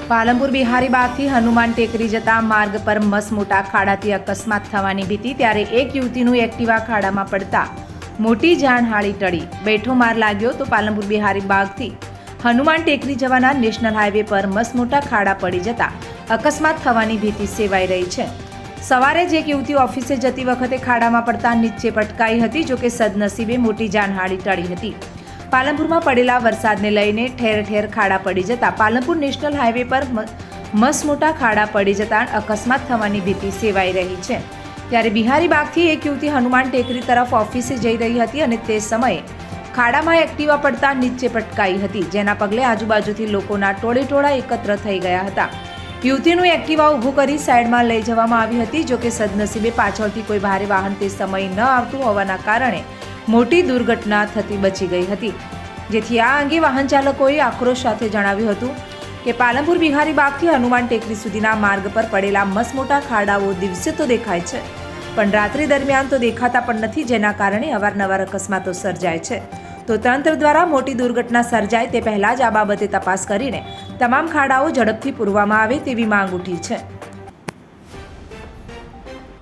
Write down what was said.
પાલનપુર બિહારી બાગથી હનુમાન ટેકરી જતા માર્ગ પર મસમોટા ખાડાથી અકસ્માત થવાની ભીતિ। ત્યારે એક યુવતીનું એક્ટિવા ખાડામાં પડતા મોટી જાનહાનિ ટળી। બેઠો માર લાગ્યો તો પાલનપુર બિહારી બાગથી હનુમાન ટેકરી જવાના નેશનલ હાઈવે પર મસમોટા ખાડા પડી જતા અકસ્માત થવાની ભીતિ સેવાઈ રહી છે। સવારે જ એક યુવતી ઓફિસે જતી વખતે ખાડામાં પડતા નીચે પટકાઈ હતી, જોકે સદનસીબે મોટી જાનહાનિ ટળી હતી। પાલનપુરમાં પડેલા વરસાદને લઈને ઠેર ઠેર ખાડા પડી જતા પાલનપુર નેશનલ હાઈવે પર મસમોટા ખાડા પડી જતા અકસ્માત થવાની ભીતિ સેવાઈ રહી છે। ત્યારે બિહારી બાગથી એક યુવતી હનુમાન ટેકરી તરફ ઓફિસે જઈ રહી હતી અને તે સમયે ખાડામાં એક્ટિવા પડતા નીચે પટકાઈ હતી, જેના પગલે આજુબાજુથી લોકોના ટોળેટોળા એકત્ર થઈ ગયા હતા। યુવતીનું એક્ટિવા ઊભું કરી સાઈડમાં લઈ જવામાં આવી હતી, જોકે સદનસીબે પાછળથી કોઈ ભારે વાહન તે સમયે ન આવતું હોવાના કારણે મોટી દુર્ઘટના થતી બચી ગઈ હતી। જેથી આ અંગે વાહન ચાલકોએ આક્રોશ સાથે જણાવ્યું હતું કે પાલનપુર બિહારી બાગથી હનુમાન ટેકરી સુધીના માર્ગ પર પડેલા મસમોટા ખાડાઓ દિવસે તો દેખાય છે, પણ રાત્રિ દરમિયાન તો દેખાતા પણ નથી, જેના કારણે અવારનવાર અકસ્માતો સર્જાય છે। તો તંત્ર દ્વારા મોટી દુર્ઘટના સર્જાય તે પહેલા જ આ બાબતે તપાસ કરીને તમામ ખાડાઓ ઝડપથી પૂરવામાં આવે તેવી માંગ ઉઠી છે।